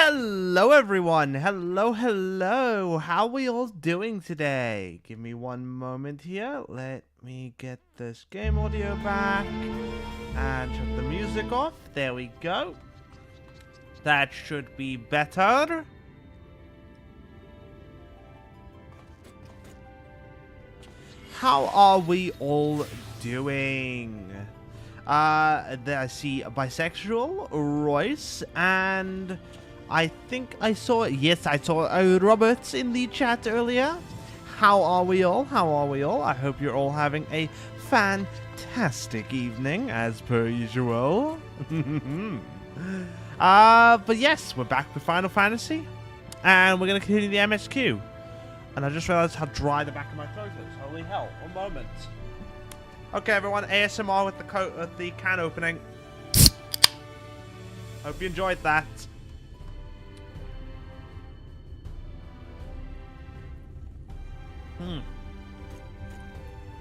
Hello everyone, hello, how are we all doing today? Give me one moment here, let me get this game audio back, and shut the music off, there we go. That should be better. How are we all doing? I see bisexual, Royce, and I think I saw Robert in the chat earlier. How are we all? I hope you're all having a fantastic evening, as per usual. But yes, we're back with Final Fantasy, and we're going to continue the MSQ. And I just realized how dry the back of my throat is. Holy hell, one moment. Okay, everyone, ASMR with the can opening. Hope you enjoyed that.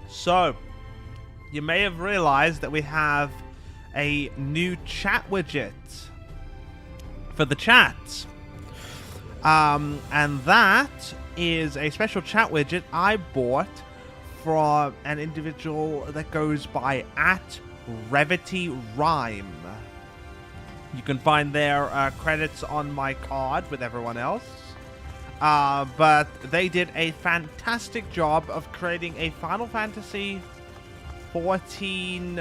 So, you may have realized that we have a new chat widget for the chat. And that is a special chat widget I bought from an individual that goes by @RevityRhyme. You can find their credits on my card with everyone else. But they did a fantastic job of creating a Final Fantasy 14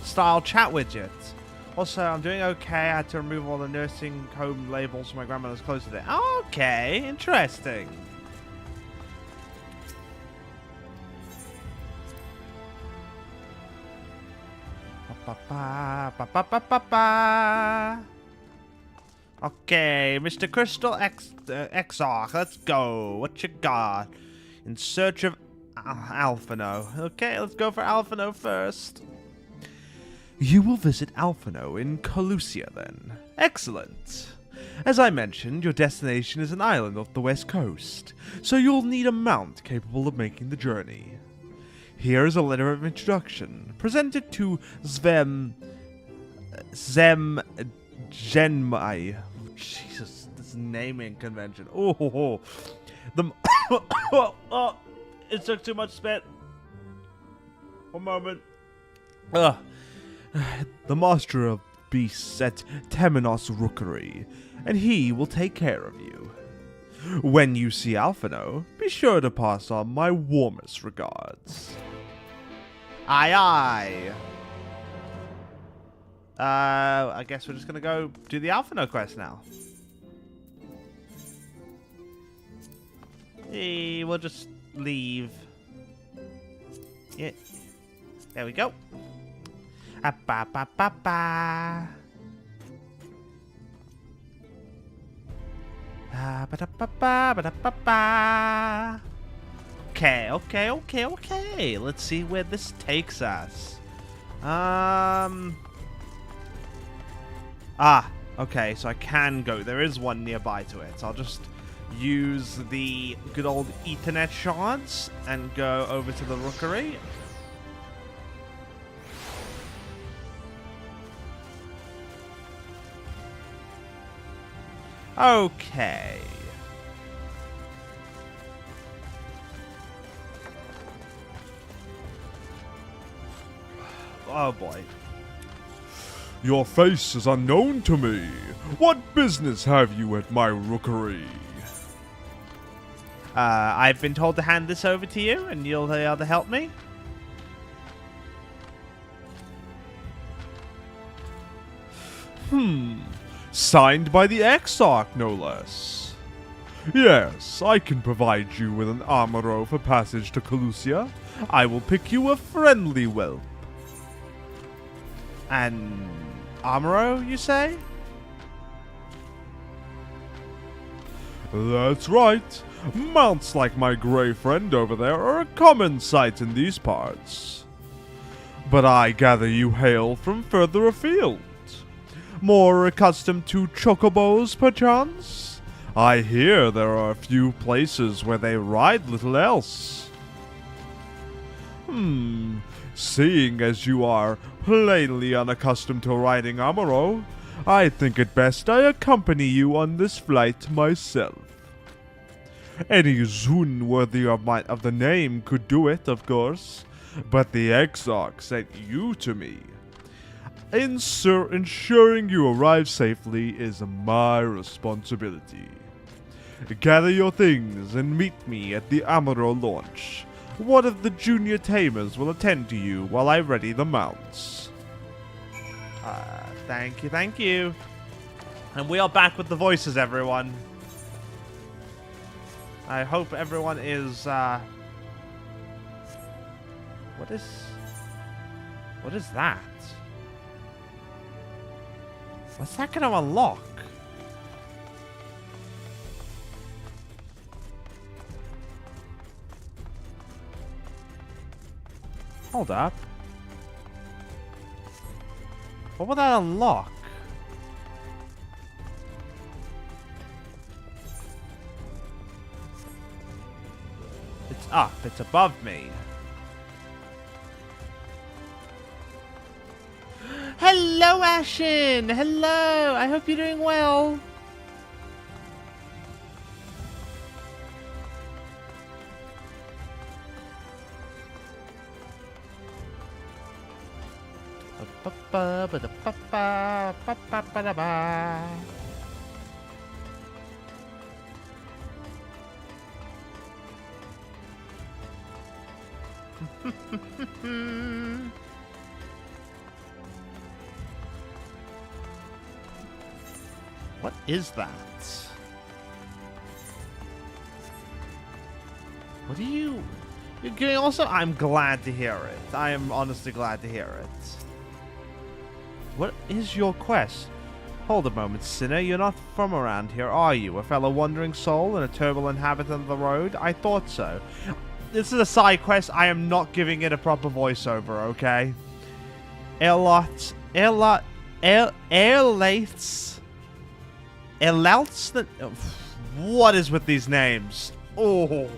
style chat widget. Also, I'm doing okay. I had to remove all the nursing home labels from my grandmother's clothes today. Okay, interesting. Okay, Mr. Crystal Exarch, let's go. What you got? In search of Alphino. Okay, let's go for Alphino first. You will visit Alphino in Colusia, then. Excellent. As I mentioned, your destination is an island off the west coast, so you'll need a mount capable of making the journey. Here is a letter of introduction, presented to Genmai. Jesus, this naming convention. Oh, it took too much spit. One moment. The master of beasts at Temenos Rookery, and he will take care of you. When you see Alphino, be sure to pass on my warmest regards. Aye, aye. I guess we're just gonna go do the Alphino quest now. Hey, we'll just leave. Yeah. There we go. Ba-ba-ba-ba. Ba-da-ba-ba. Okay. Let's see where this takes us. Okay, so I can go. There is one nearby to it. So I'll just use the good old Ethernet shards and go over to the Rookery. Okay. Oh boy. Your face is unknown to me. What business have you at my Rookery? I've been told to hand this over to you, and you'll be able to help me. Signed by the Exarch, no less. Yes, I can provide you with an armoro for passage to Colusia. I will pick you a friendly whelp. An armoro, you say? That's right. Mounts like my grey friend over there are a common sight in these parts. But I gather you hail from further afield. More accustomed to chocobos, perchance? I hear there are a few places where they ride little else. Seeing as you are plainly unaccustomed to riding Amuro, I think it best I accompany you on this flight myself. Any Zun worthy of the name could do it, of course, but the Exarch sent you to me. Ensuring you arrive safely is my responsibility. Gather your things and meet me at the Amaro launch. One of the junior tamers will attend to you while I ready the mounts. Thank you, thank you. And we are back with the voices, everyone. I hope everyone is, What is that? What's that gonna unlock? Hold up. What will that unlock? It's up. It's above me. Hello, Ashen! Hello! I hope you're doing well. What is that? What are you... Also, I'm glad to hear it. I am honestly glad to hear it. What is your quest? Hold a moment, sinner. You're not from around here, are you? A fellow wandering soul and a turbulent inhabitant of the road? I thought so. This is a side quest. I am not giving it a proper voiceover, okay? What is with these names? Oh.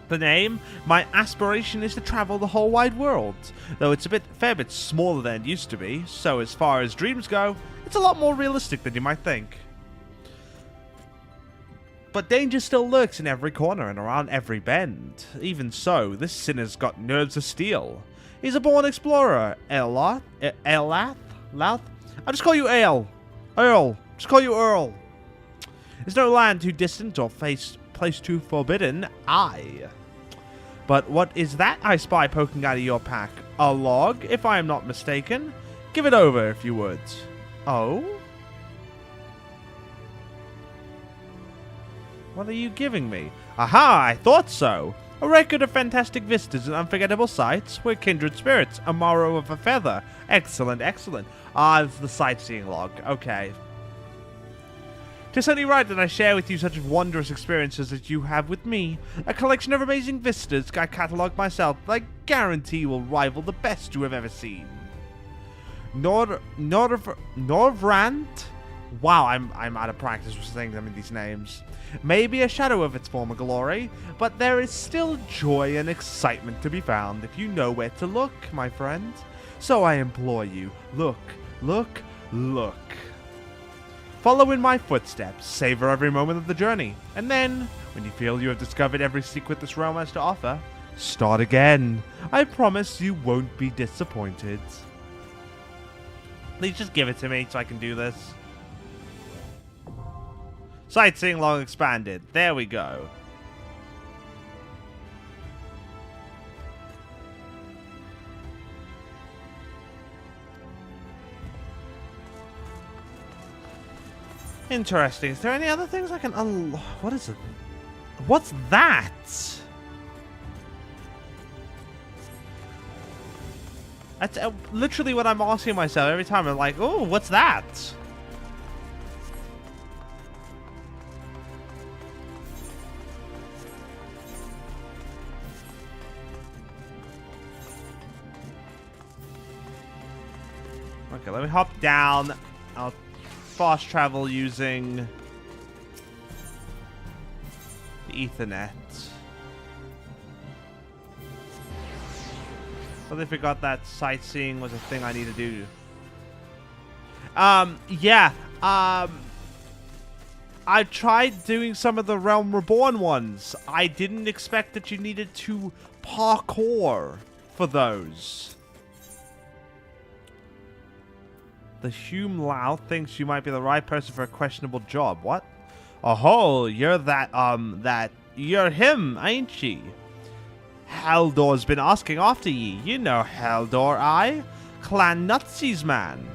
The name? My aspiration is to travel the whole wide world. Though it's a fair bit smaller than it used to be, so as far as dreams go, it's a lot more realistic than you might think. But danger still lurks in every corner and around every bend. Even so, this sinner's got nerves of steel. He's a born explorer. I'll just call you Earl. Just call you Earl. There's no land too distant or place too forbidden. Aye. But what is that I spy poking out of your pack? A log, if I am not mistaken? Give it over, if you would. Oh? What are you giving me? Aha, I thought so. A record of fantastic vistas and unforgettable sights. We're kindred spirits. A morrow of a feather. Excellent, excellent. Ah, it's the sightseeing log. Okay. 'Tis only right that I share with you such wondrous experiences as you have with me. A collection of amazing vistas I catalogue myself that I guarantee will rival the best you have ever seen. Norvrand? Wow, I'm out of practice with saying them in these names. Maybe a shadow of its former glory, but there is still joy and excitement to be found if you know where to look, my friend. So I implore you, look, look, look. Follow in my footsteps, savor every moment of the journey, and then, when you feel you have discovered every secret this realm has to offer, start again. I promise you won't be disappointed. Please just give it to me so I can do this. Sightseeing log expanded. There we go. Interesting. Is there any other things I can unlock? What is it? What's that? That's literally what I'm asking myself every time. I'm like, oh, what's that? Okay, let me hop down. I'll fast travel using the Ethernet. Totally forgot that sightseeing was a thing I need to do. Yeah. I tried doing some of the Realm Reborn ones. I didn't expect that you needed to parkour for those. The Hume Lao thinks you might be the right person for a questionable job. What? Oh, you're you're him, ain't ye? Haldor's been asking after ye. You know Haldor, Clan Nutsy's man.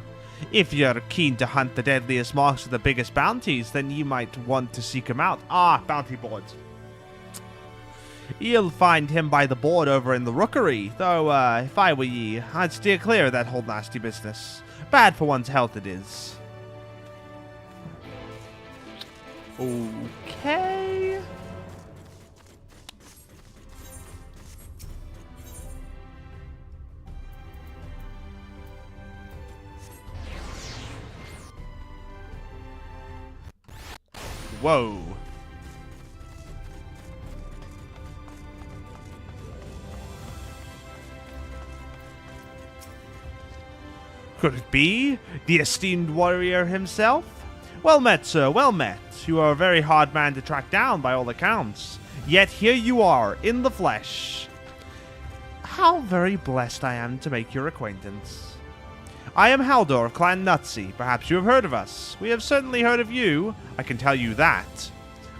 If you're keen to hunt the deadliest marks of the biggest bounties, then you might want to seek him out. Ah, bounty boards. You'll find him by the board over in the rookery, though if I were ye, I'd steer clear of that whole nasty business. Bad for one's health it is. Okay. Whoa. Could it be the esteemed warrior himself? Well met, sir, well met. You are a very hard man to track down by all accounts. Yet here you are, in the flesh. How very blessed I am to make your acquaintance. I am Haldor of Clan Nutsy. Perhaps you have heard of us. We have certainly heard of you, I can tell you that.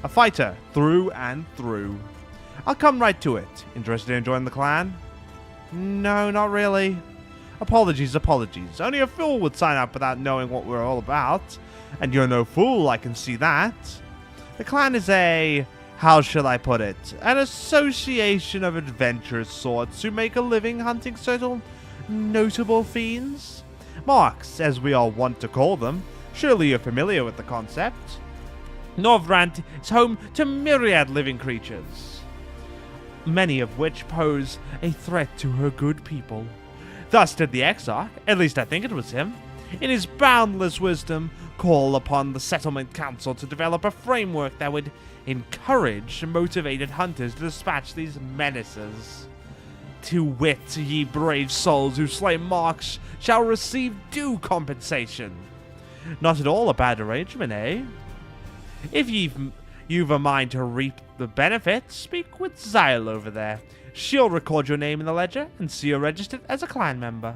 A fighter, through and through. I'll come right to it. Interested in joining the clan? No, not really. Apologies, apologies. Only a fool would sign up without knowing what we're all about. And you're no fool, I can see that. The clan is how shall I put it? An association of adventurous sorts who make a living hunting certain notable fiends. Marks, as we all want to call them. Surely you're familiar with the concept. Norvrant is home to myriad living creatures, many of which pose a threat to her good people. Thus did the Exarch, at least I think it was him, in his boundless wisdom, call upon the Settlement Council to develop a framework that would encourage motivated hunters to dispatch these menaces. To wit, ye brave souls who slay marks shall receive due compensation. Not at all a bad arrangement, eh? If you've a mind to reap the benefits, speak with Xyle over there. She'll record your name in the ledger and see you registered as a clan member.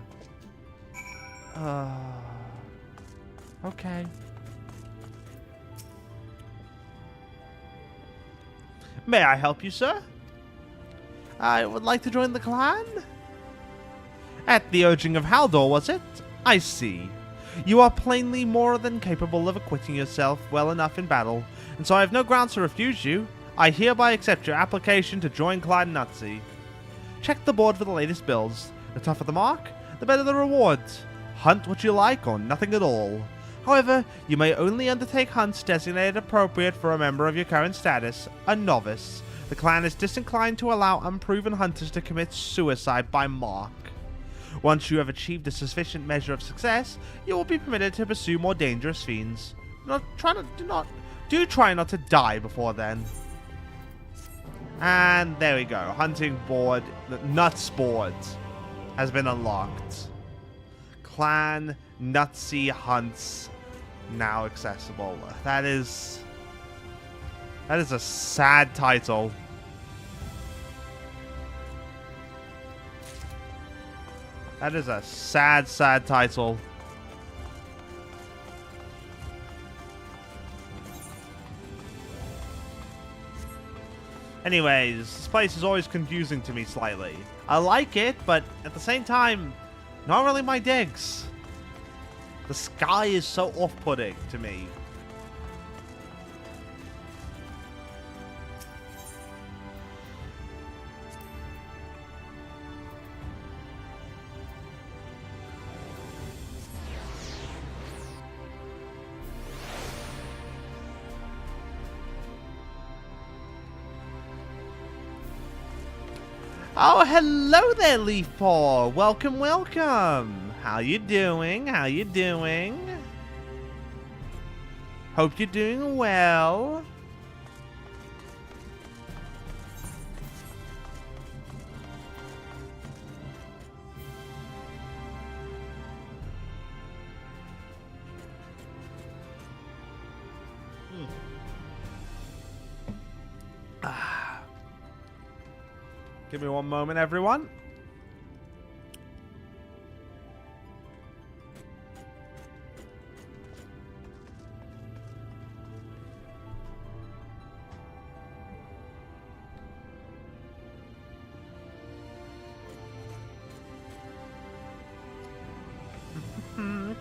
Okay. May I help you, sir? I would like to join the clan? At the urging of Haldor, was it? I see. You are plainly more than capable of acquitting yourself well enough in battle, and so I have no grounds to refuse you. I hereby accept your application to join Clan Nutsy. Check the board for the latest builds. The tougher the mark, the better the rewards. Hunt what you like or nothing at all. However, you may only undertake hunts designated appropriate for a member of your current status, a novice. The clan is disinclined to allow unproven hunters to commit suicide by mark. Once you have achieved a sufficient measure of success, you will be permitted to pursue more dangerous fiends. Do try not to die before then. And there we go. Hunting board, the nuts board has been unlocked. Clan Nutsy hunts now accessible. That is a sad title. That is a sad, sad title. Anyways, this place is always confusing to me slightly. I like it, but at the same time, not really my digs. The sky is so off-putting to me. Oh, hello there, Leaf Paw. Welcome, welcome. How you doing? How you doing? Hope you're doing well. Give me one moment, everyone.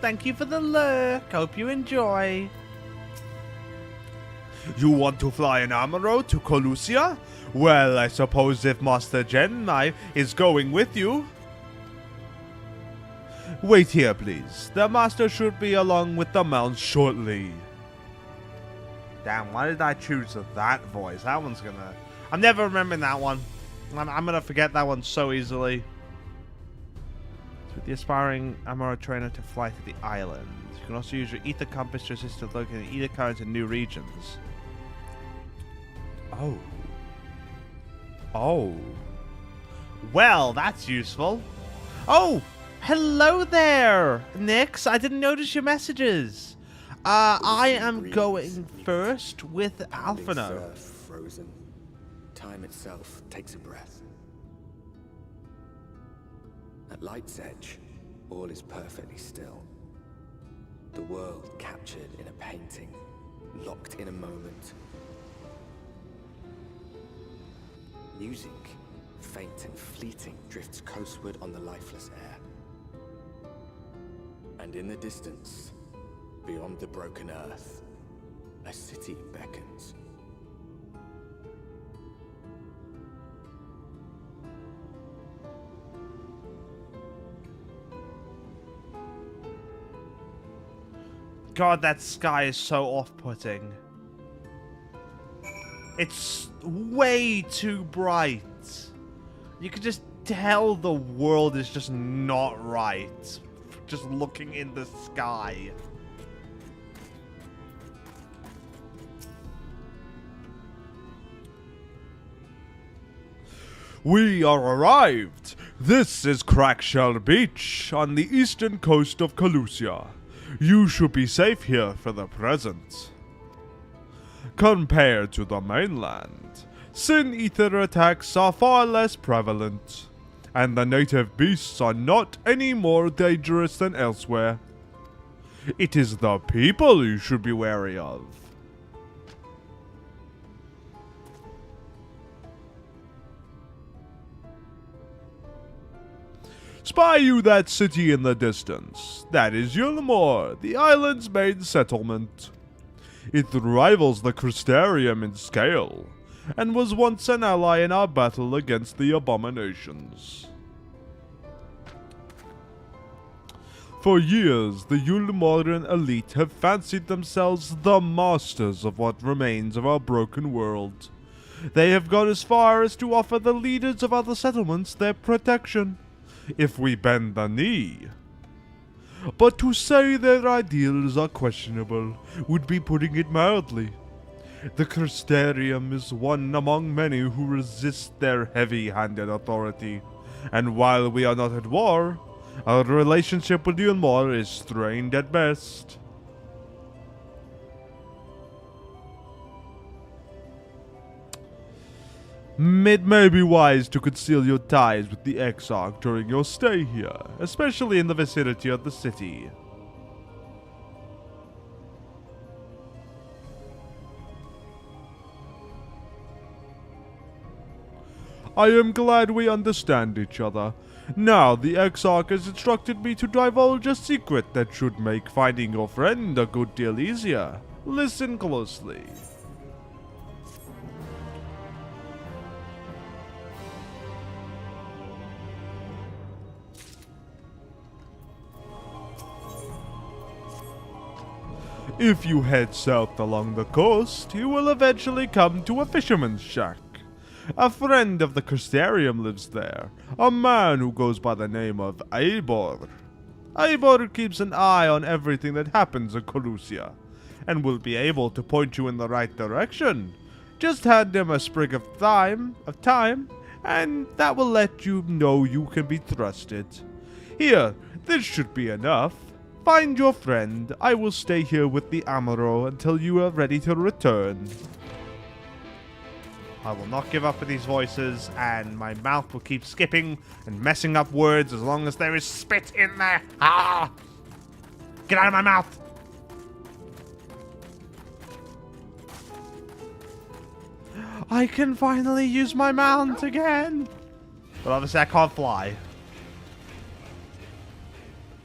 Thank you for the lurk. Hope you enjoy. You want to fly an Amaro to Colusia? Well, I suppose if Master Genai is going with you. Wait here, please. The Master should be along with the mounts shortly. Damn, why did I choose that voice? That one's gonna... I'm never remembering that one. I'm gonna forget that one so easily. With the aspiring Amaro trainer to fly to the island. You can also use your ether compass to assist with locating ether currents in new regions. Oh. Oh. Well, that's useful. Oh, hello there, Nix. I didn't notice your messages. I am going first with Alphino. Frozen. Time itself takes a breath. At light's edge, all is perfectly still. The world captured in a painting, locked in a moment. Music, faint and fleeting, drifts coastward on the lifeless air. And in the distance, beyond the broken earth, a city beckons. God, that sky is so off-putting. It's way too bright. You can just tell the world is just not right. Just looking in the sky. We are arrived! This is Crackshell Beach on the eastern coast of Colusia. You should be safe here for the present. Compared to the mainland, Sin Ether attacks are far less prevalent, and the native beasts are not any more dangerous than elsewhere. It is the people you should be wary of. Spy you that city in the distance. That is Yulmore, the island's main settlement. It rivals the Crystarium in scale, and was once an ally in our battle against the abominations. For years, the Yulmoran elite have fancied themselves the masters of what remains of our broken world. They have gone as far as to offer the leaders of other settlements their protection, if we bend the knee. But to say their ideals are questionable would be putting it mildly. The Crystarium is one among many who resist their heavy-handed authority, and while we are not at war, our relationship with Yulmore is strained at best. It may be wise to conceal your ties with the Exarch during your stay here, especially in the vicinity of the city. I am glad we understand each other. Now, the Exarch has instructed me to divulge a secret that should make finding your friend a good deal easier. Listen closely. If you head south along the coast, you will eventually come to a fisherman's shack. A friend of the Crystarium lives there, a man who goes by the name of Eivor. Eivor keeps an eye on everything that happens in Colusia, and will be able to point you in the right direction. Just hand him a sprig of time, and that will let you know you can be trusted. Here, this should be enough. Find your friend. I will stay here with the Amaro until you are ready to return. I will not give up with these voices, and my mouth will keep skipping and messing up words as long as there is spit in there. Ah! Get out of my mouth! I can finally use my mount again! But obviously I can't fly.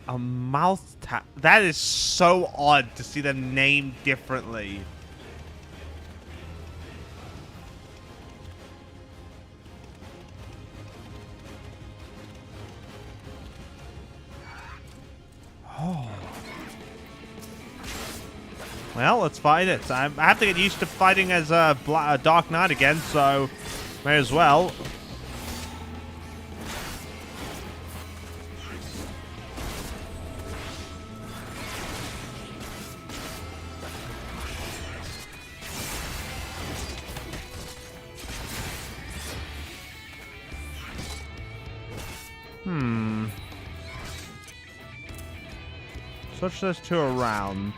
A mouth tap. That is so odd to see them named differently. Oh. Well, let's fight it. I have to get used to fighting as a Dark Knight again, so may as well. Switch those two around.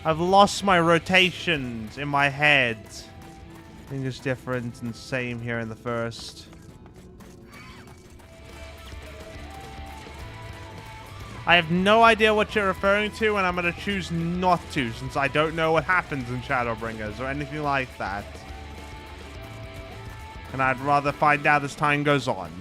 I've lost my rotations in my head. I think it's different and same here in the first. I have no idea what you're referring to, and I'm going to choose not to, since I don't know what happens in Shadowbringers or anything like that. And I'd rather find out as time goes on.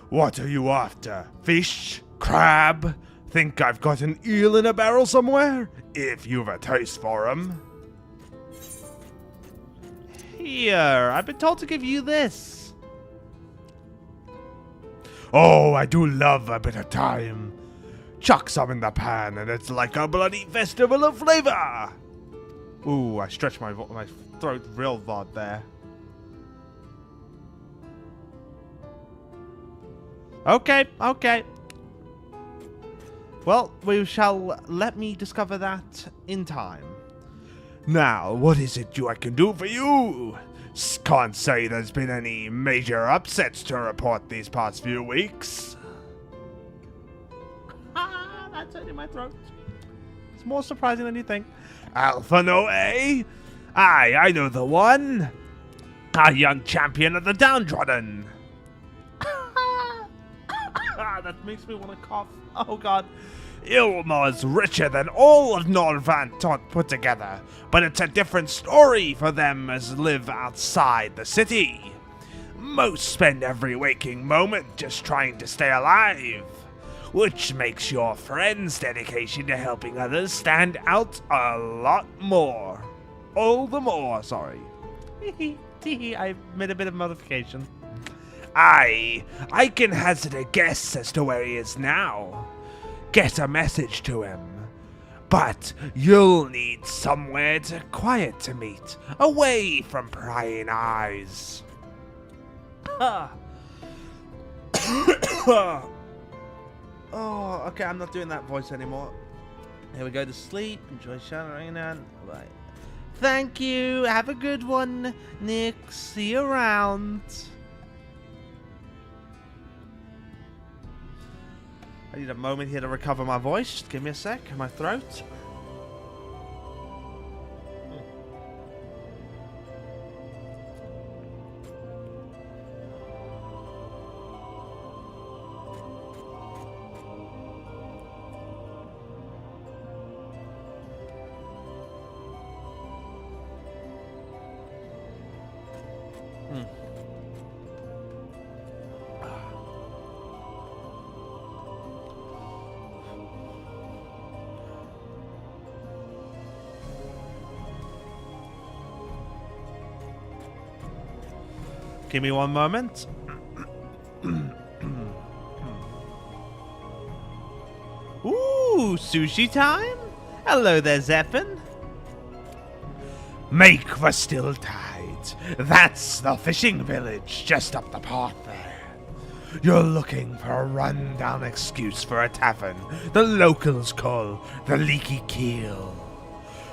What are you after? Fish? Crab? Think I've got an eel in a barrel somewhere? If you've a taste for 'em. Here, I've been told to give you this. Oh, I do love a bit of time. Chuck some in the pan and it's like a bloody festival of flavor. Ooh, I stretched my throat real vod there. Okay, okay. Well, we shall let me discover that in time. Now, what is it I can do for you? Can't say there's been any major upsets to report these past few weeks. Ah, that's hurting my throat. It's more surprising than you think. Alphano, eh? Aye, I know the one. A young champion of the downtrodden. That makes me want to cough. Oh, God. Ilma's richer than all of Norvant put together, but it's a different story for them as live outside the city. Most spend every waking moment just trying to stay alive, which makes your friend's dedication to helping others stand out a lot more. All the more, sorry. I made a bit of modification. I can hazard a guess as to where he is now. Get a message to him. But you'll need somewhere quiet to meet, away from prying eyes. Oh, okay, I'm not doing that voice anymore. Here we go to sleep. Enjoy showering and right. Thank you. Have a good one, Nick. See you around. I need a moment here to recover my voice. Just give me a sec. My throat. Give me one moment. Ooh, sushi time? Hello there, Zeppin. Make for Still Tide. That's the fishing village just up the path there. You're looking for a run-down excuse for a tavern the locals call the Leaky Keel.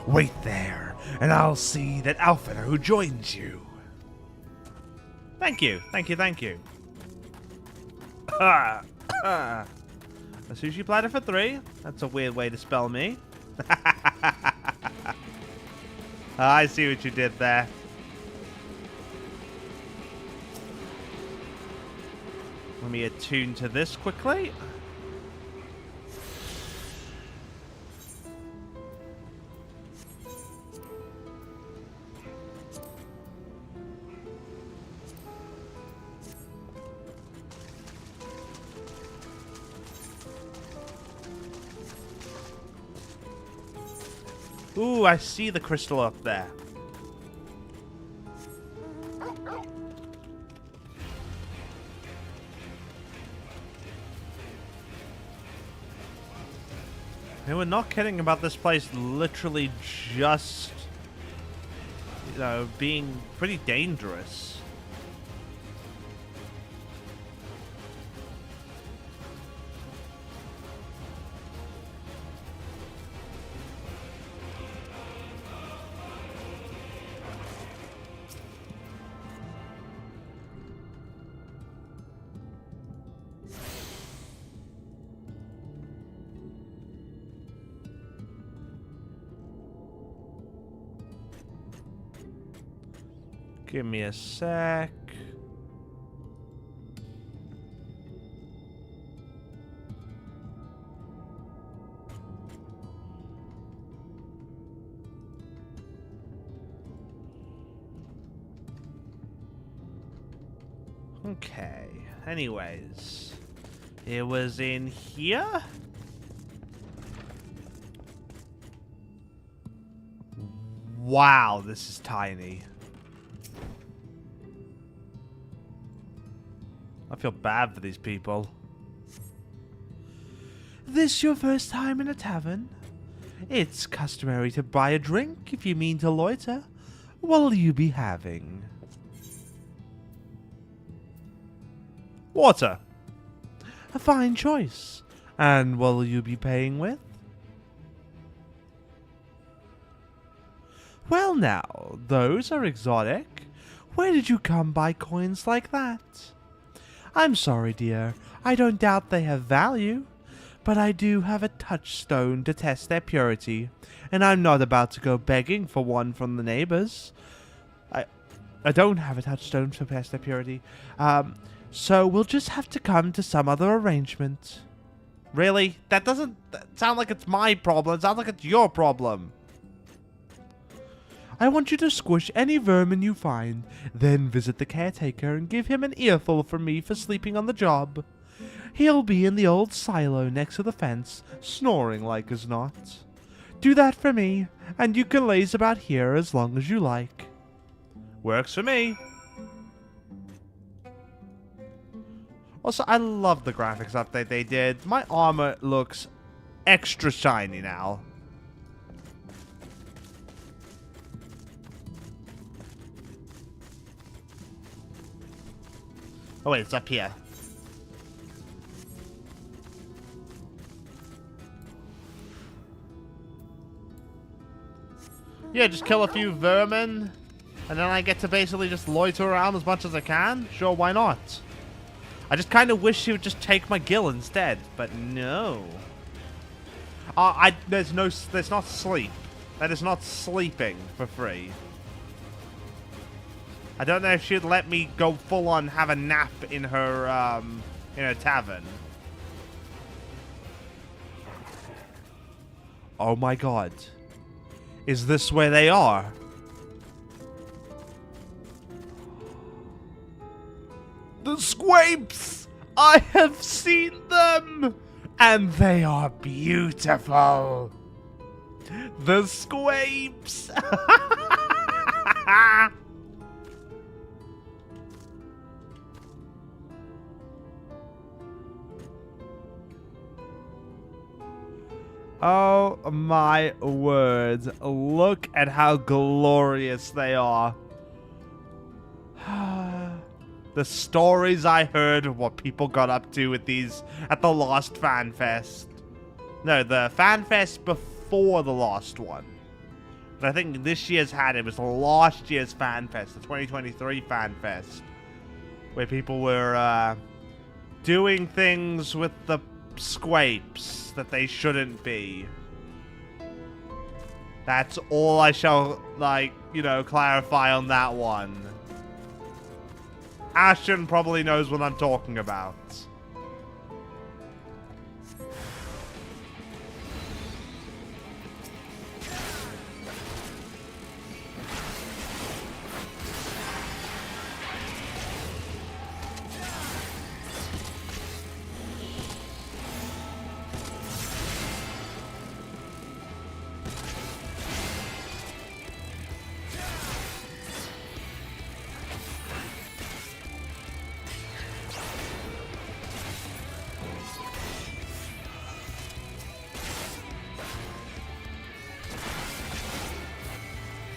Wait there, and I'll see that Alphino joins you. Thank you, thank you, thank you. A sushi platter for 3. That's a weird way to spell me. I see what you did there. Let me attune to this quickly. Ooh, I see the crystal up there. And we're not kidding about this place literally just, you know, being pretty dangerous. Give me a sec. Okay. Anyways, it was in here? Wow, this is tiny. I feel bad for these people. This your first time in a tavern? It's customary to buy a drink if you mean to loiter. What'll you be having? Water. A fine choice. And what'll you be paying with? Well now, those are exotic. Where did you come by coins like that? I'm sorry, dear. I don't doubt they have value, but I do have a touchstone to test their purity, and I'm not about to go begging for one from the neighbors. I don't have a touchstone to test their purity, so we'll just have to come to some other arrangement. Really? That doesn't sound like it's my problem. It sounds like it's your problem. I want you to squish any vermin you find, then visit the caretaker and give him an earful from me for sleeping on the job. He'll be in the old silo next to the fence, snoring like as not. Do that for me, and you can laze about here as long as you like. Works for me. Also, I love the graphics update they did. My armor looks extra shiny now. Oh wait, it's up here. Yeah, just kill a few vermin, and then I get to basically just loiter around as much as I can? Sure, why not? I just kind of wish she would just take my gill instead, but no. There's not sleep. That is not sleeping for free. I don't know if she'd let me go full on have a nap in her tavern. Oh my god. Is this where they are? The Squapes! I have seen them! And they are beautiful! The Squapes! Oh my word. Look at how glorious they are. The stories I heard of what people got up to with these at the last fan fest. No, the fan fest before the last one. But I think this year's had it was last year's Fan Fest, the 2023 Fan Fest, where people were doing things with the squapes that they shouldn't be. That's all I shall, like, you know, clarify on that one. Ashton probably knows what I'm talking about.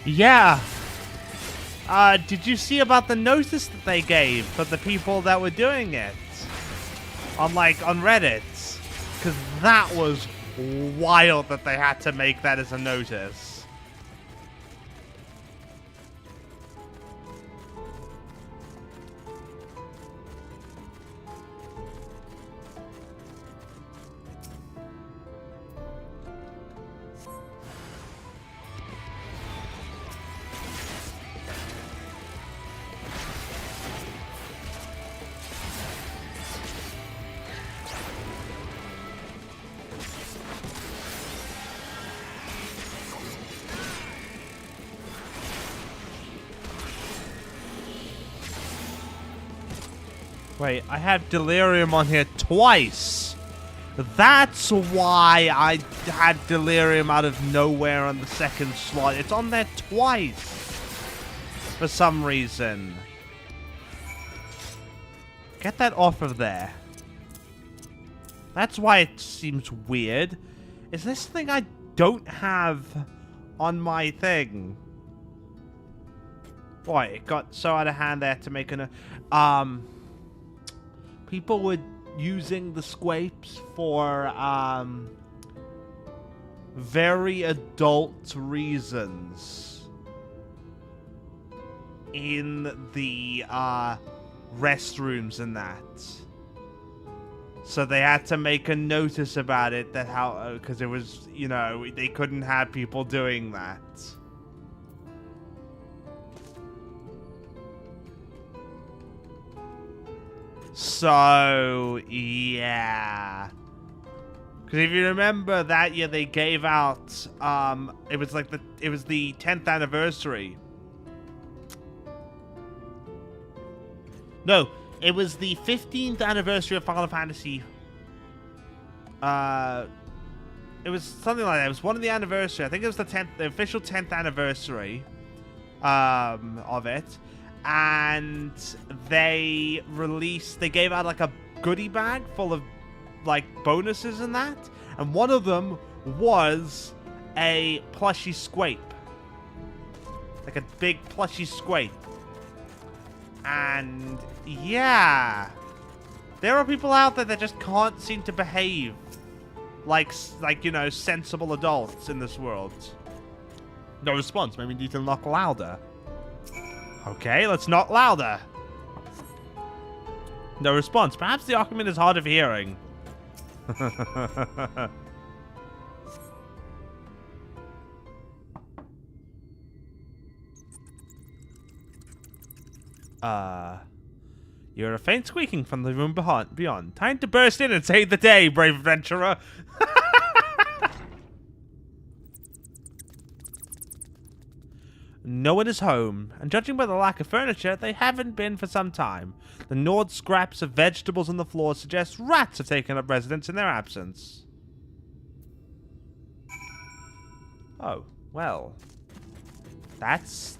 Yeah. Did you see about the notice that they gave for the people that were doing it? On Reddit? Because that was wild that they had to make that as a notice. Wait, I have Delirium on here twice. That's why I had Delirium out of nowhere on the second slot. It's on there twice. For some reason. Get that off of there. That's why it seems weird. Is this thing I don't have on my thing? Boy, it got so out of hand there to make an... People were using the squapes for very adult reasons in the restrooms and that. So they had to make a notice about it, that how, because it was, you know, they couldn't have people doing that. So, yeah. Because if you remember that year they gave out, it was the 10th anniversary. No, it was the 15th anniversary of Final Fantasy. It was something like that. It was one of the anniversary. I think it was the official 10th anniversary of it. And they gave out like a goodie bag full of like bonuses and that. And one of them was a plushy squape. Like a big plushy squape. And yeah, there are people out there that just can't seem to behave like you know, sensible adults in this world. No response. Maybe we need to knock louder. Okay, let's knock louder. No response. Perhaps the argument is hard of hearing. You hear a faint squeaking from the room beyond. Time to burst in and save the day, brave adventurer. No one is home, and judging by the lack of furniture, they haven't been for some time. The gnawed scraps of vegetables on the floor suggest rats have taken up residence in their absence. Oh, well. That's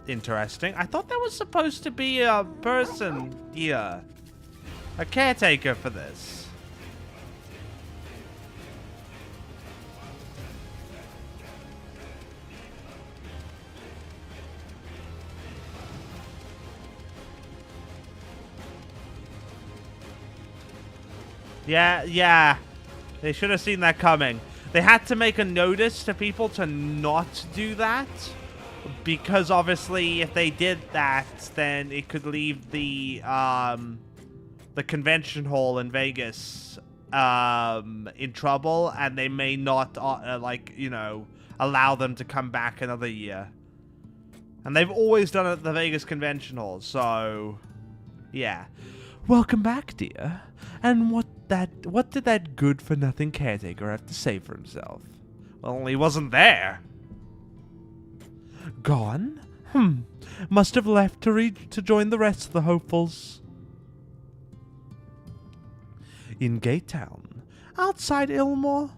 interesting. I thought there was supposed to be a person here. A caretaker for this. Yeah. They should have seen that coming. They had to make a notice to people to not do that, because obviously if they did that, then it could leave the convention hall in Vegas in trouble, and they may not like, you know, allow them to come back another year. And they've always done it at the Vegas Convention Hall, so yeah. Welcome back, dear. And what did that good-for-nothing caretaker have to say for himself? Well, he wasn't there. Gone? Must have left to join the rest of the hopefuls. In Gate Town, outside Ilmore?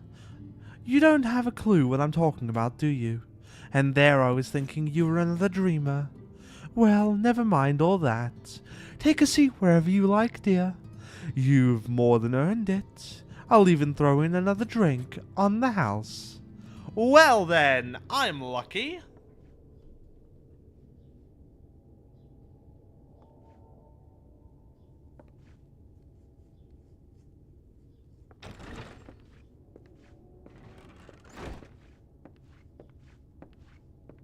You don't have a clue what I'm talking about, do you? And there I was thinking you were another dreamer. Well, never mind all that. Take a seat wherever you like, dear. You've more than earned it. I'll even throw in another drink on the house. Well then, I'm lucky.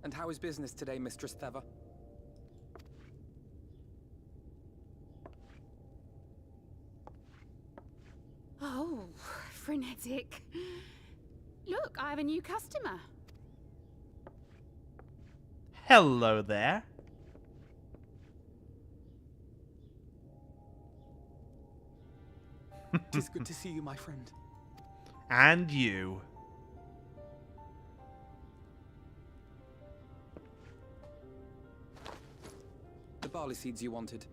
And how is business today, Mistress Theva? Oh, frenetic. Look, I have a new customer. Hello there. Tis good to see you, my friend. And you. The barley seeds you wanted.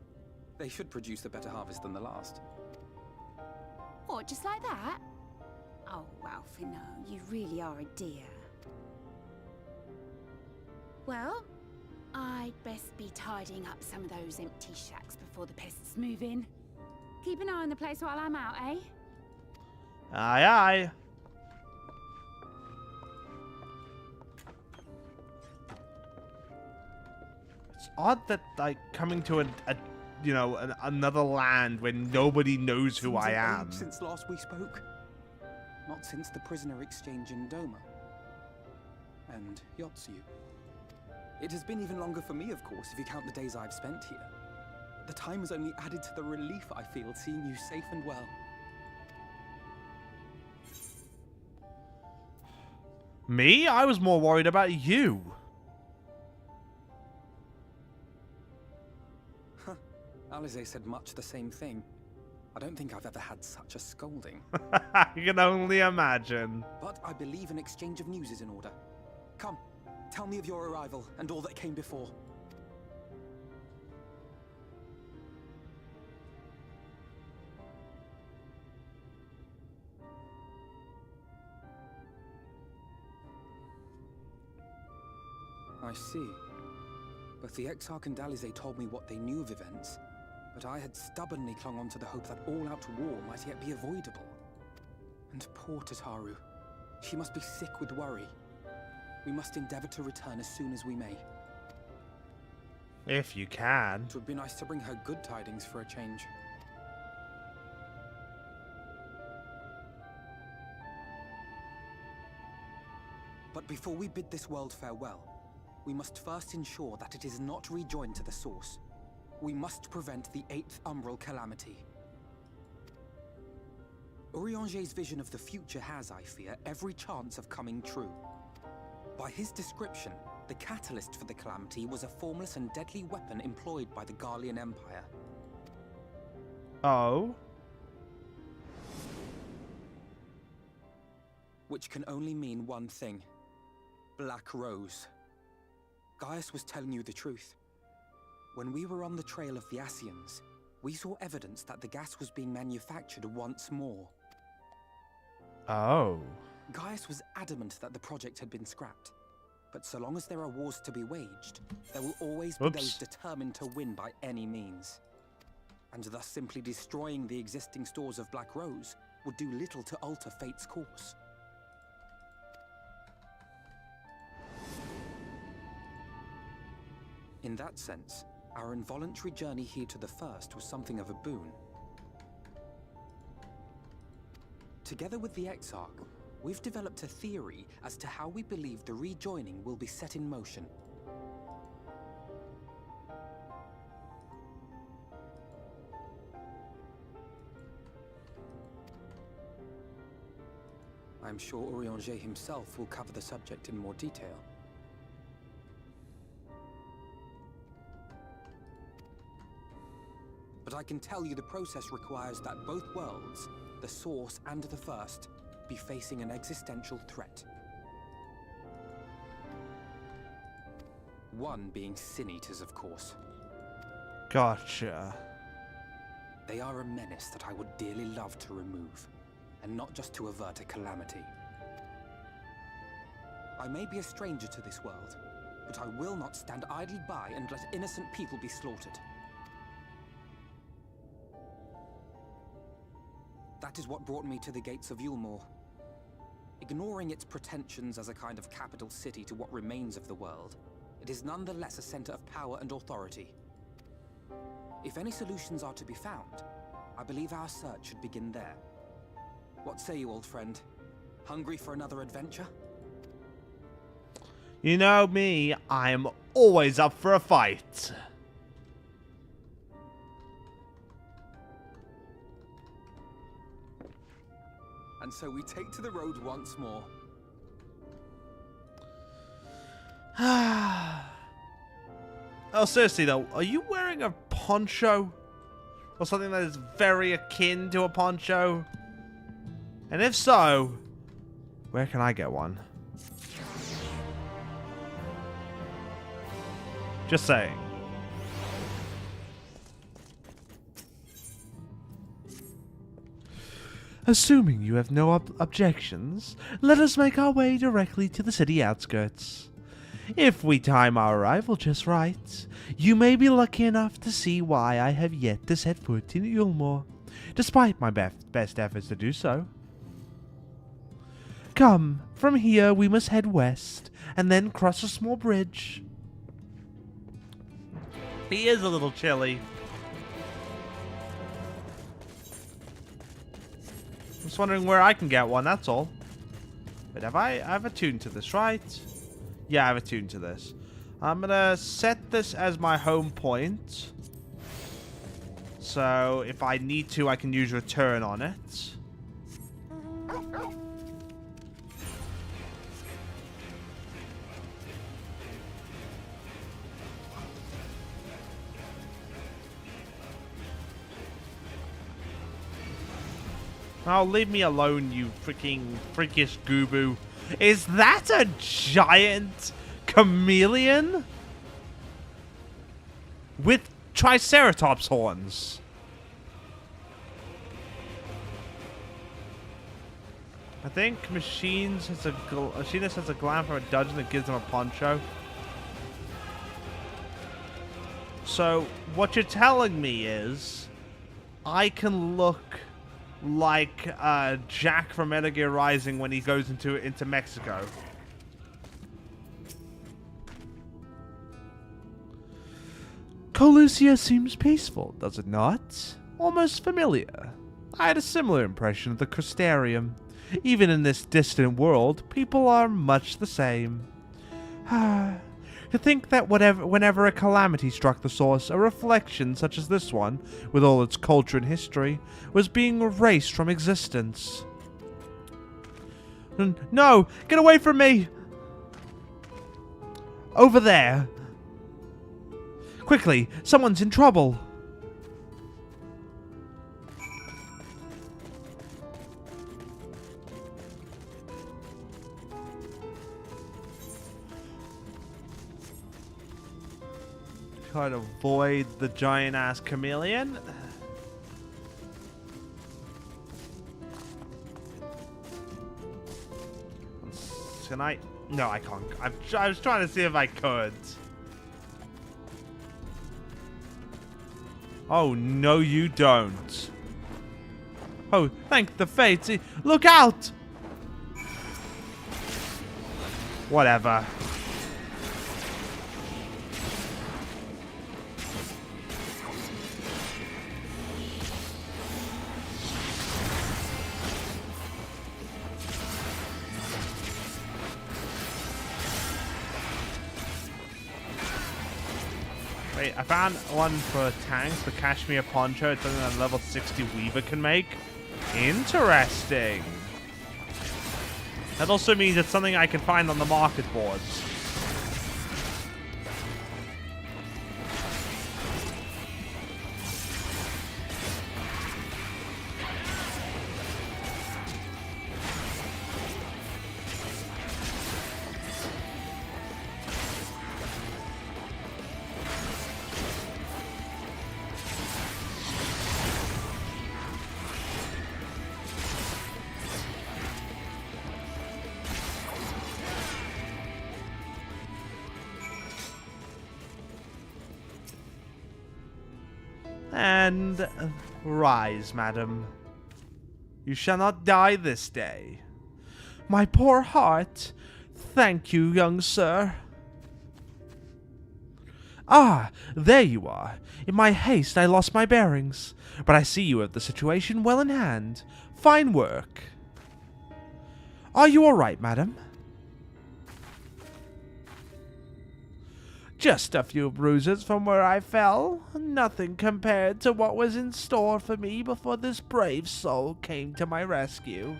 They should produce a better harvest than the last. What, just like that? Oh, Alphino, you really are a dear. Well, I'd best be tidying up some of those empty shacks before the pests move in. Keep an eye on the place while I'm out, eh? Aye, aye. It's odd that, like, coming to you know, another land when nobody knows who I am. Since last we spoke. Not since the prisoner exchange in Doma. And Yotsu. It has been even longer for me, of course, if you count the days I've spent here. The time has only added to the relief I feel seeing you safe and well. Me? I was more worried about you. Huh. Alize said much the same thing. I don't think I've ever had such a scolding. You can only imagine. But I believe an exchange of news is in order. Come, tell me of your arrival and all that came before. I see. Both the Exarch and Alize told me what they knew of events, but I had stubbornly clung on to the hope that all-out war might yet be avoidable. And poor Tataru. She must be sick with worry. We must endeavor to return as soon as we may. If you can. It would be nice to bring her good tidings for a change. But before we bid this world farewell, we must first ensure that it is not rejoined to the source. We must prevent the 8th Umbral calamity. Urianger's vision of the future has, I fear, every chance of coming true. By his description, the catalyst for the calamity was a formless and deadly weapon employed by the Garlean Empire. Oh? Which can only mean one thing. Black Rose. Gaius was telling you the truth. When we were on the trail of the Asians, we saw evidence that the gas was being manufactured once more. Oh. Gaius was adamant that the project had been scrapped. But so long as there are wars to be waged, there will always be those determined to win by any means. And thus simply destroying the existing stores of Black Rose would do little to alter fate's course. In that sense, our involuntary journey here to the First was something of a boon. Together with the Exarch, we've developed a theory as to how we believe the rejoining will be set in motion. I'm sure Urianger himself will cover the subject in more detail. But I can tell you the process requires that both worlds, the Source and the First, be facing an existential threat. One being Sin Eaters, of course. Gotcha. They are a menace that I would dearly love to remove, and not just to avert a calamity. I may be a stranger to this world, but I will not stand idly by and let innocent people be slaughtered. That is what brought me to the gates of Yulmore. Ignoring its pretensions as a kind of capital city to what remains of the world, it is nonetheless a center of power and authority. If any solutions are to be found, I believe our search should begin there. What say you, old friend? Hungry for another adventure? You know me, I'm always up for a fight. And so we take to the road once more. Oh, seriously though, are you wearing a poncho? Or something that is very akin to a poncho? And if so, where can I get one? Just saying. Assuming you have no objections, let us make our way directly to the city outskirts. If we time our arrival just right, you may be lucky enough to see why I have yet to set foot in Yulmore, despite my best efforts to do so. Come, from here we must head west, and then cross a small bridge. He is a little chilly. Just wondering where I can get one, that's all. Wait, I have attuned to this, right? Yeah, I have attuned to this. I'm gonna set this as my home point. So if I need to, I can use return on it. Oh, leave me alone, you freakish gooboo. Is that a giant chameleon? With triceratops horns. I think Machinist has a gland from a dungeon that gives him a poncho. So, what you're telling me is, I can look like Jack from Metal Gear Rising when he goes into Mexico. Colusia seems peaceful, does it not? Almost familiar. I had a similar impression of the Crustarium. Even in this distant world, people are much the same. To think that whenever a calamity struck the Source, a reflection such as this one, with all its culture and history, was being erased from existence. No! Get away from me! Over there! Quickly! Someone's in trouble! Try to avoid the giant-ass chameleon. Can I? No, I can't. I was trying to see if I could. Oh, no you don't. Oh, thank the fates. Look out! Whatever. Wait, I found one for tanks, the Cashmere Poncho. It's something that a level 60 Weaver can make. Interesting. That also means it's something I can find on the market boards. And rise, madam. You shall not die this day. My poor heart. Thank you, young sir. Ah, there you are. In my haste, I lost my bearings. But I see you have the situation well in hand. Fine work. Are you all right, madam? Just a few bruises from where I fell. Nothing compared to what was in store for me before this brave soul came to my rescue.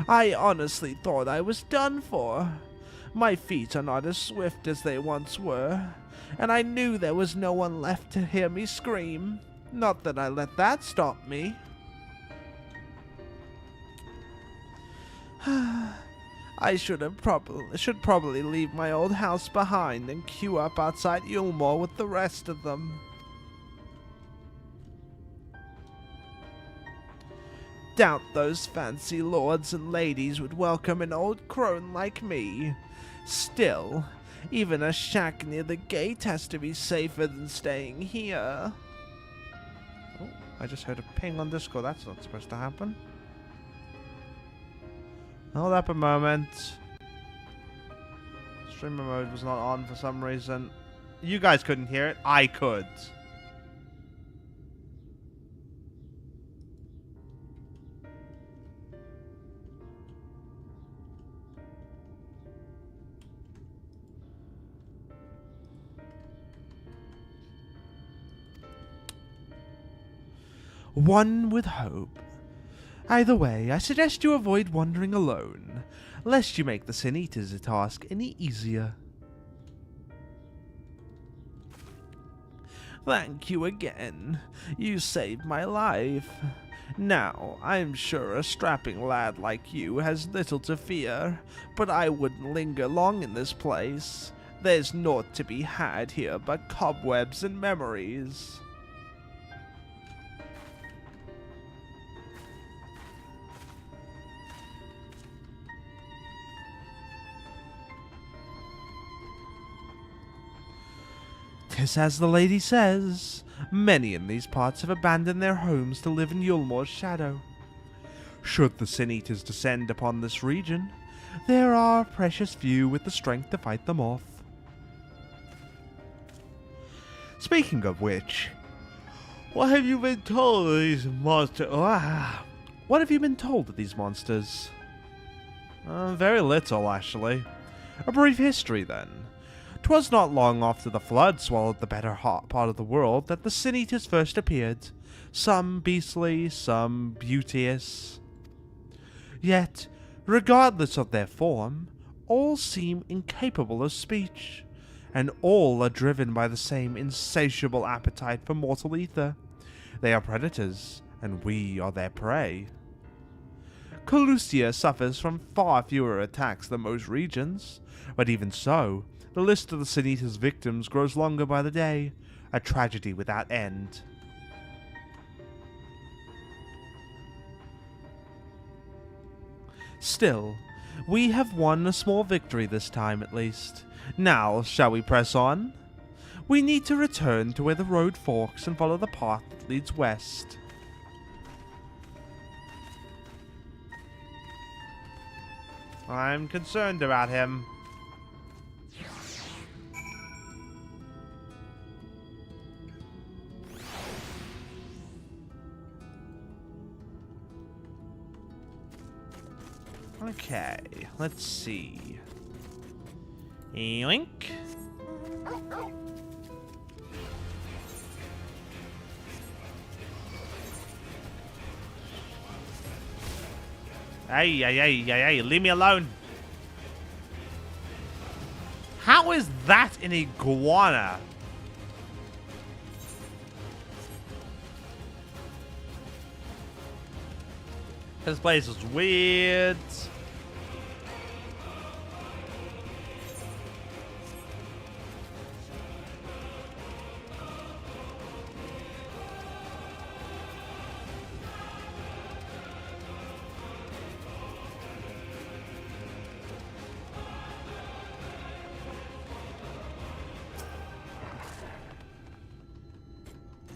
I honestly thought I was done for. My feet are not as swift as they once were, and I knew there was no one left to hear me scream. Not that I let that stop me. I should probably leave my old house behind and queue up outside Yulmore with the rest of them. Doubt those fancy lords and ladies would welcome an old crone like me. Still, even a shack near the gate has to be safer than staying here. Oh, I just heard a ping on Discord. That's not supposed to happen. Hold up a moment. Streamer mode was not on for some reason. You guys couldn't hear it. I could. One with hope. Either way, I suggest you avoid wandering alone, lest you make the Sin Eaters' task any easier. Thank you again. You saved my life. Now, I'm sure a strapping lad like you has little to fear, but I wouldn't linger long in this place. There's naught to be had here but cobwebs and memories. Tis as the lady says, many in these parts have abandoned their homes to live in Yulmore's shadow. Should the Sin Eaters descend upon this region, there are precious few with the strength to fight them off. Speaking of which, what have you been told of these monsters? What have you been told of these monsters? Very little, actually. A brief history, then. 'Twas not long after the flood swallowed the better part of the world that the Sin Eaters first appeared, some beastly, some beauteous. Yet, regardless of their form, all seem incapable of speech, and all are driven by the same insatiable appetite for mortal ether. They are predators, and we are their prey. Calusia suffers from far fewer attacks than most regions, but even so, the list of the Sin Eaters' victims grows longer by the day, a tragedy without end. Still, we have won a small victory this time at least. Now, shall we press on? We need to return to where the road forks and follow the path that leads west. I'm concerned about him. Okay, let's see. Yoink. Hey, leave me alone. How is that an iguana? This place is weird.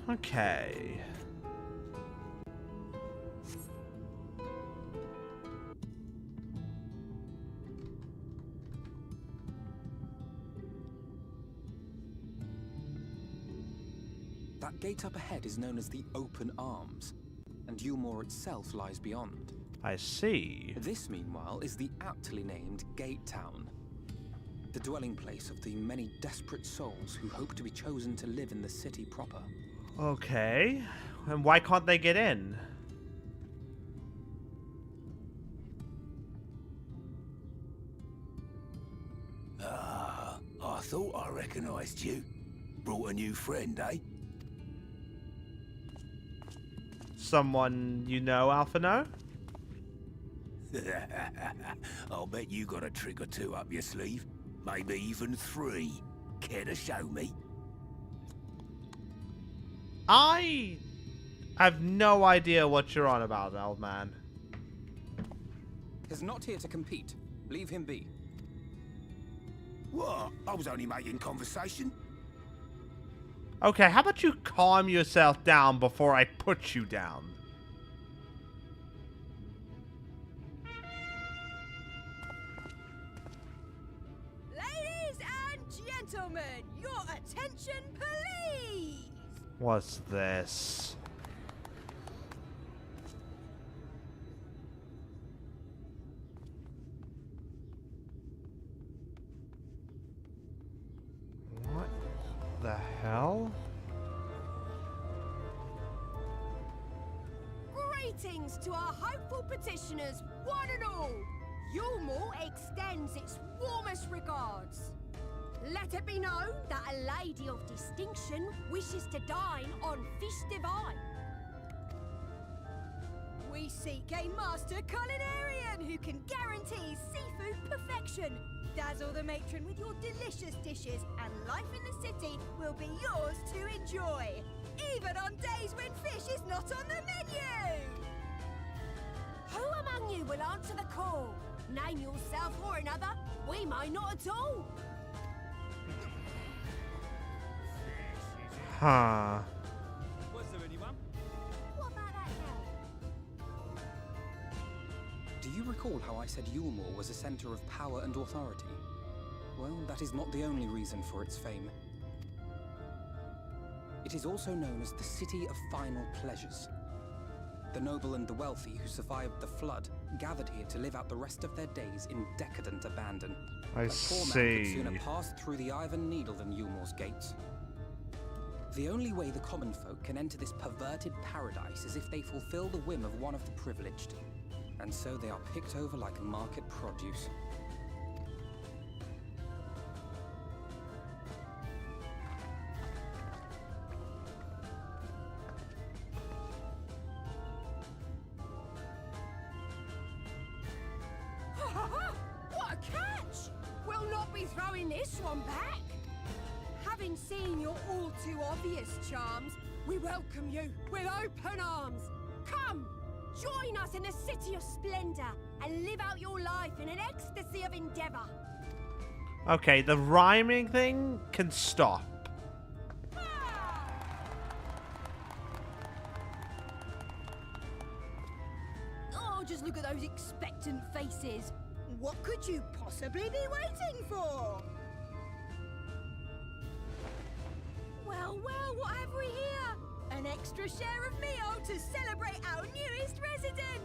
Okay. That gate up ahead is known as the Open Arms, and Yulmore itself lies beyond. I see. This, meanwhile, is the aptly named Gate Town, the dwelling place of the many desperate souls who hope to be chosen to live in the city proper. Okay. And why can't they get in? I thought I recognized you. Brought a new friend, eh? Someone you know, Alphino? I'll bet you got a trick or two up your sleeve. Maybe even 3. Care to show me? I have no idea what you're on about, old man. He's not here to compete. Leave him be. What? I was only making conversation. Okay, how about you calm yourself down before I put you down? Ladies and gentlemen, your attention, please! What's this? What the hell? Greetings to our hopeful petitioners, one and all. Yulmore extends its warmest regards. Let it be known that a lady of distinction wishes to dine on fish divine. We seek a master culinarian who can guarantee seafood perfection. Dazzle the matron with your delicious dishes, and life in the city will be yours to enjoy, even on days when fish is not on the menu. Who among you will answer the call? Name yourself or another. We may not at all. Huh. Was there anyone? What about that now? Do you recall how I said Yulmore was a center of power and authority? Well, that is not the only reason for its fame. It is also known as the City of Final Pleasures. The noble and the wealthy who survived the flood gathered here to live out the rest of their days in decadent abandon. I A poor man could see. sooner pass through the Iron Needle than Yulmore's gates. The only way the common folk can enter this perverted paradise is if they fulfill the whim of one of the privileged. And so they are picked over like market produce. What a catch! We'll not be throwing this one back. Having seen your all too obvious charms, we welcome you with open arms. Come, join us in a city of splendor and live out your life in an ecstasy of endeavor. Okay, the rhyming thing can stop. Oh, just look at those expectant faces. What could you possibly be waiting for? Well, what have we here? An extra share of meal to celebrate our newest resident!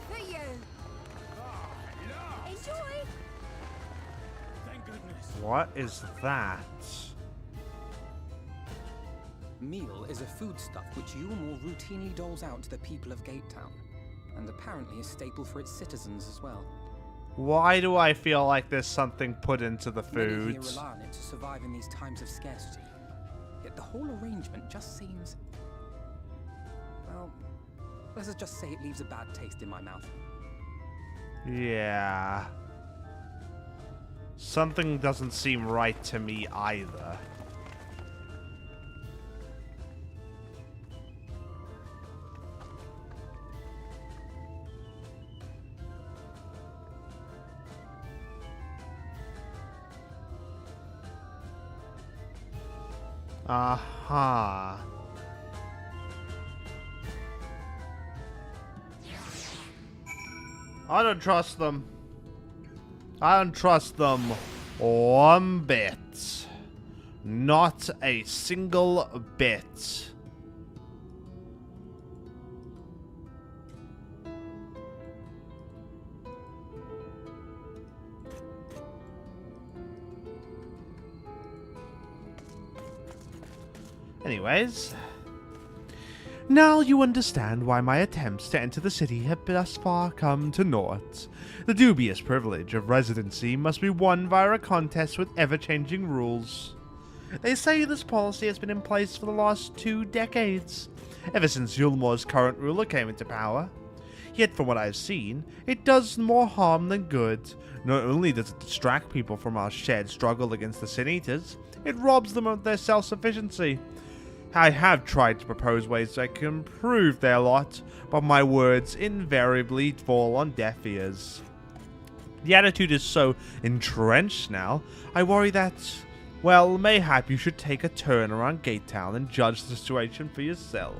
For you! Enjoy! Thank goodness. What is that? Meal is a foodstuff which Yulmore routinely doles out to the people of Gatetown, and apparently a staple for its citizens as well. Why do I feel like there's something put into the Many here foods? rely on it to survive in these times of scarcity. Yet the whole arrangement just seems... well, let's just say it leaves a bad taste in my mouth. Yeah. Something doesn't seem right to me either. Aha. I don't trust them. I don't trust them one bit. Not a single bit. Anyways, now you understand why my attempts to enter the city have thus far come to naught. The dubious privilege of residency must be won via a contest with ever-changing rules. They say this policy has been in place for the last 2 decades, ever since Yulmore's current ruler came into power. Yet from what I've seen, it does more harm than good. Not only does it distract people from our shared struggle against the Sin Eaters, it robs them of their self-sufficiency. I have tried to propose ways that can improve their lot, but my words invariably fall on deaf ears. The attitude is so entrenched now, I worry that, well, mayhap you should take a turn around Gatetown and judge the situation for yourself.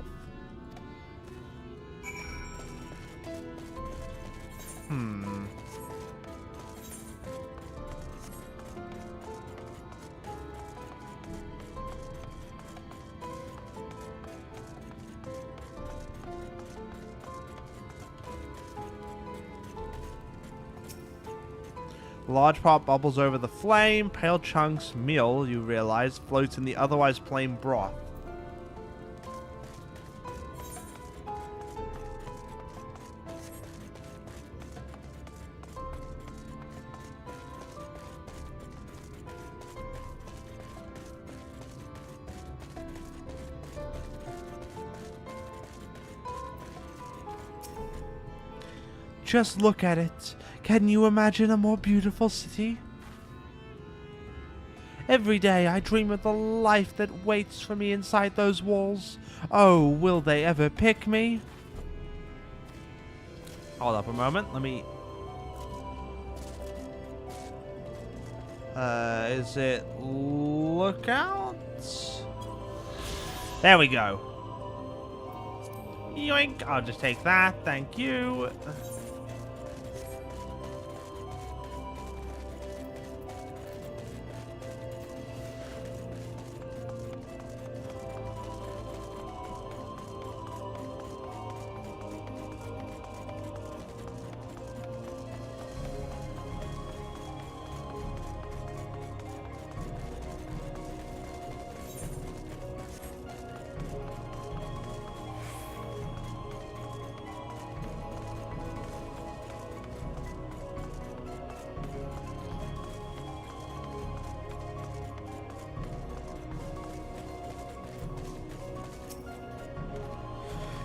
Large pot bubbles over the flame. Pale chunks meal, you realize, floats in the otherwise plain broth. Just look at it. Can you imagine a more beautiful city? Every day I dream of the life that waits for me inside those walls. Oh, will they ever pick me? Hold up a moment, let me... is it lookout? There we go. Yoink, I'll just take that, thank you.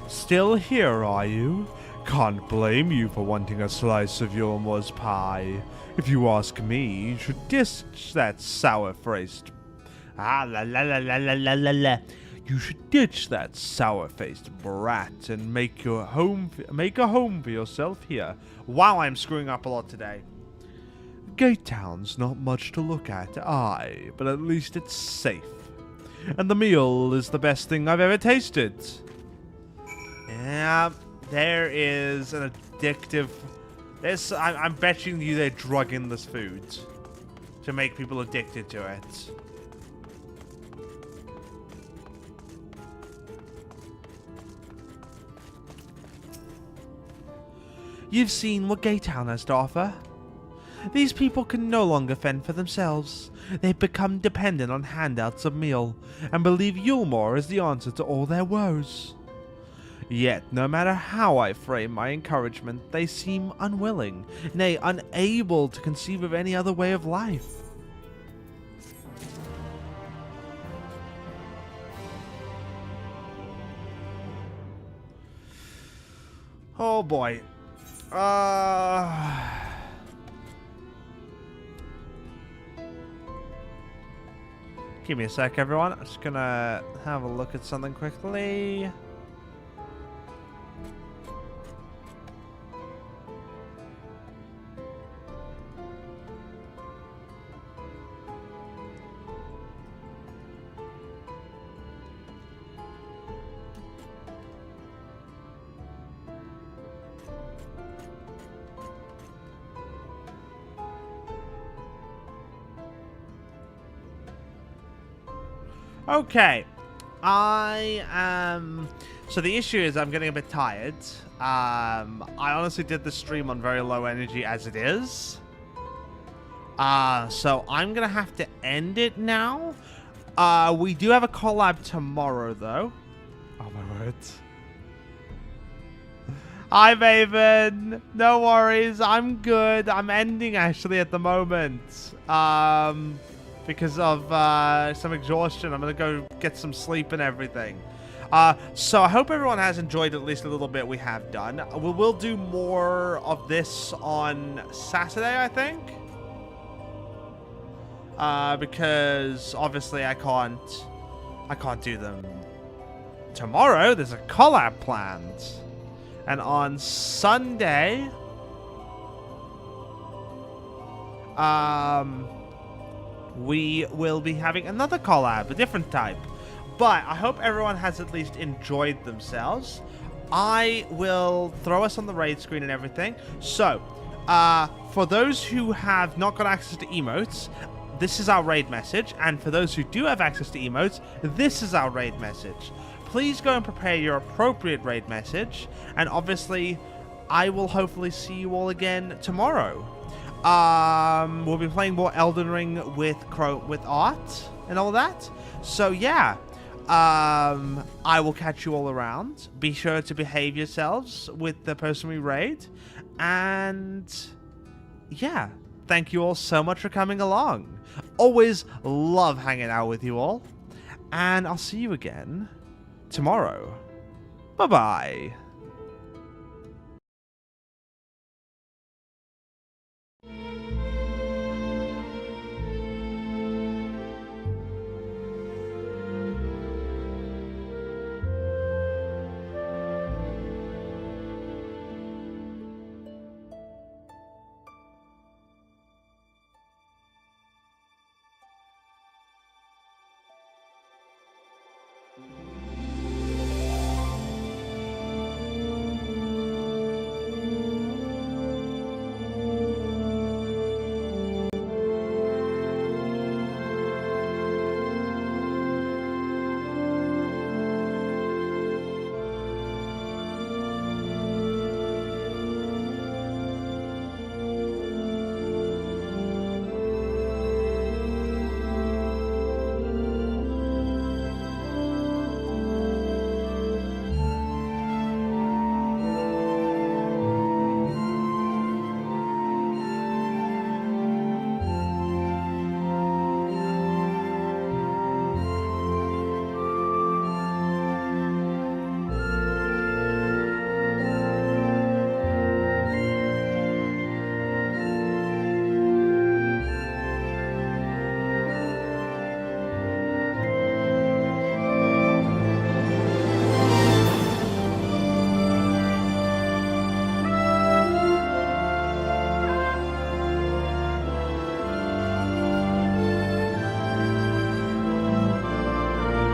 Still here, are you? Can't blame you for wanting a slice of Yulmore's pie. If you ask me, you should ditch that sour-faced... You should ditch that sour-faced brat and make a home for yourself here. Wow, I'm screwing up a lot today. Gatetown's not much to look at, aye, but at least it's safe. And the meal is the best thing I've ever tasted. Yeah, there is an addictive... I'm betting you they're drugging this food to make people addicted to it. You've seen what Gatetown has to offer. These people can no longer fend for themselves. They've become dependent on handouts of meal, and believe Yulmore is the answer to all their woes. Yet, no matter how I frame my encouragement, they seem unwilling, nay, unable to conceive of any other way of life. Oh boy. Give me a sec, everyone. I'm just gonna have a look at something quickly. Okay, I am... So the issue is I'm getting a bit tired. I honestly did the stream on very low energy as it is. So I'm going to have to end it now. We do have a collab tomorrow, though. Oh, my word. Hi, Maven. No worries. I'm good. I'm ending, actually, at the moment. Because of some exhaustion. I'm going to go get some sleep and everything. So I hope everyone has enjoyed at least a little bit we have done. We will do more of this on Saturday, I think. Because obviously I can't do them tomorrow. There's a collab planned. And on Sunday, we will be having another collab, a different type. But I hope everyone has at least enjoyed themselves. I will throw us on the raid screen and everything. So, for those who have not got access to emotes, this is our raid message. And for those who do have access to emotes, this is our raid message. Please go and prepare your appropriate raid message. And obviously, I will hopefully see you all again tomorrow. We'll be playing more Elden Ring with Art and all that. So yeah, I will catch you all around. Be sure to behave yourselves with the person we raid. And yeah, thank you all so much for coming along. Always love hanging out with you all. And I'll see you again tomorrow. Bye-bye.